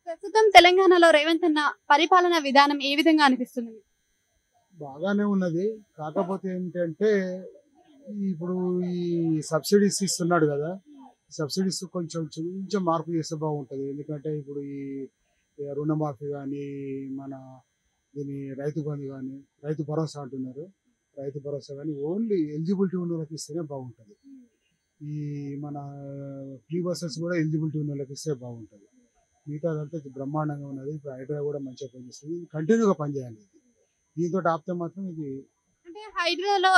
ప్రస్తుతం తెలంగాణలో రేవంత్ అన్న పరిపాలన విధానం ఏ విధంగా అనిపిస్తుంది మీకు? బాగానే ఉన్నది. కాకపోతే ఏంటంటే ఇప్పుడు ఈ సబ్సిడీస్ ఇస్తున్నాడు కదా, సబ్సిడీస్ కొంచెం కొంచెం మార్పు చేస్తే బాగుంటుంది. ఎందుకంటే ఇప్పుడు ఈ రుణమాఫీ కానీ, మన దీని రైతు బంధు కానీ, రైతు భరోసా అంటున్నారు, రైతు భరోసా కానీ ఓన్లీ ఎలిజిబిలిటీ ఉన్న వాళ్ళకి ఇస్తేనే బాగుంటుంది. ఈ మన ఫ్రీ బస్సెస్ కూడా ఎలిజిబిలిటీ ఉన్న వాళ్ళకి ఇస్తే బాగుంటుంది. మిగతాదంతా బ్రహ్మాండంగా ఉన్నది. ఇప్పుడు హైడ్రా కూడా మంచిగా పనిచేస్తుంది. కంటిన్యూగా పనిచేయాలి. దీంతో ఆపితే మాత్రం ఇది అంటే హైదరాబాద్లో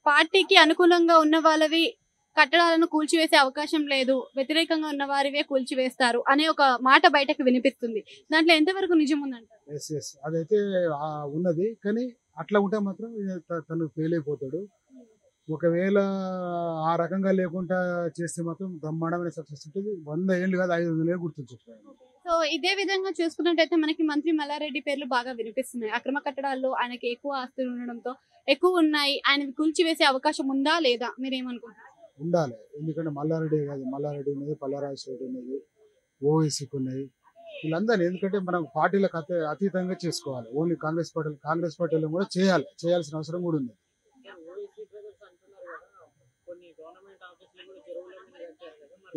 పార్టీకి అనుకూలంగా ఉన్న వాళ్ళవి కట్టడాలను కూల్చివేసే అవకాశం లేదు, వ్యతిరేకంగా ఉన్న వారివే కూల్చివేస్తారు అనే ఒక మాట బయటకు వినిపిస్తుంది. దాంట్లో ఎంతవరకు నిజం ఉందంటారు? ఎస్ ఎస్ అదైతే ఉన్నది. కానీ అట్లా ఉంటే మాత్రం తను ఫెయిల్ అయిపోతాడు. ఒకవేళ ఆ రకంగా లేకుండా చేస్తే మాత్రం బ్రహ్మాండమైన సక్సెస్ ఉంటుంది. 100 ఏళ్ళు కాదు, 500 ఏళ్ళు గుర్తుంచుకుంటారు. సో ఇదే విధంగా చూసుకున్నట్టయితే మనకి మంత్రి మల్లారెడ్డి పేర్లు బాగా వినిపిస్తున్నాయి. అక్రమ కట్టడాల్లో ఆయనకి ఎక్కువ ఆస్తులు ఉండడంతో ఎక్కువ ఉన్నాయి, ఆయనవి కూల్చివేసే అవకాశం ఉందా లేదా మీరేమనుకుంటారు? ఉండాలి. ఎందుకంటే మల్లారెడ్డి కాదు, మల్లారెడ్డి ఉన్నది, పల్లారాజశేఖర్ ఉన్నది, ఓవైసీకి ఉన్నాయి, వీళ్ళందరినీ. ఎందుకంటే మనం పార్టీలకు అతీతంగా చేసుకోవాలి. ఓన్లీ కాంగ్రెస్ పార్టీలో కూడా చేయాల్సిన అవసరం కూడా ఉంది.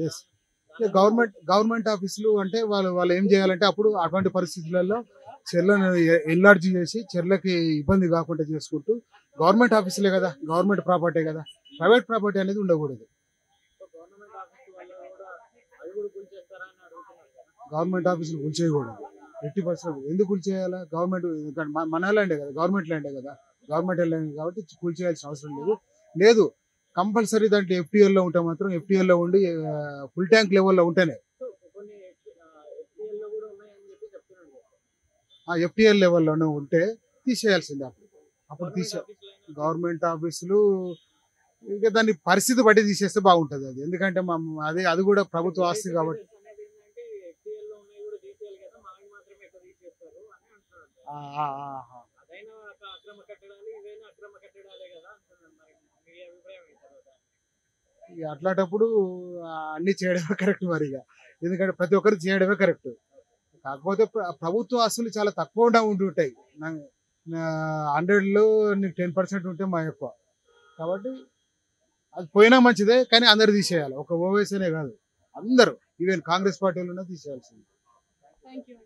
ఎస్, గవర్నమెంట్ ఆఫీసులు అంటే వాళ్ళు ఏం చేయాలంటే అప్పుడు అటువంటి పరిస్థితులలో చెర్లను ఎన్లార్జ్ చేసి చెర్లకి ఇబ్బంది కాకుండా చేసుకుంటూ, గవర్నమెంట్ ఆఫీసులే కదా, గవర్నమెంట్ ప్రాపర్టీ కదా, ప్రైవేట్ ప్రాపర్టీ అనేది ఉండకూడదు. గవర్నమెంట్ ఆఫీసులు కూల్చేయకూడదు. 80% ఎందుకు కూల్చేయాలా? గవర్నమెంట్ మన ల్యాండే కదా, గవర్నమెంట్ ల్యాండే కదా, గవర్నమెంట్ ల్యాండ్ కాబట్టి కూల్చేయాల్సిన అవసరం లేదు. కంపల్సరీ దాంట్లో ఎఫ్టీఎల్లో ఉంటే మాత్రం ఎఫ్టీఎల్లో ఉండి ఫుల్ ట్యాంక్ లెవెల్లో ఉంటేనే, ఎఫ్టీఎల్ లెవెల్లోనే ఉంటే తీసేయాల్సిందే. అప్పుడు గవర్నమెంట్ ఆఫీసులు ఇంకా దాన్ని పరిస్థితి బట్టి తీసేస్తే బాగుంటుంది. అది ఎందుకంటే అది కూడా ప్రభుత్వ ఆస్తి కాబట్టి. అట్లాంటప్పుడు అన్ని చేయడమే కరెక్ట్ మరి. ఎందుకంటే ప్రతి ఒక్కరు చేయడమే కరెక్ట్. కాకపోతే ప్రభుత్వ ఆస్తులు చాలా తక్కువ ఉంటుంటాయి. 100లో 10% ఉంటే మా ఎక్కువ. కాబట్టి అది పోయినా మంచిదే, కానీ అందరు తీసేయాలి. ఒక ఓవైసీనే కాదు, అందరూ, ఈవెన్ కాంగ్రెస్ పార్టీలో తీసేయాల్సింది. Thank you.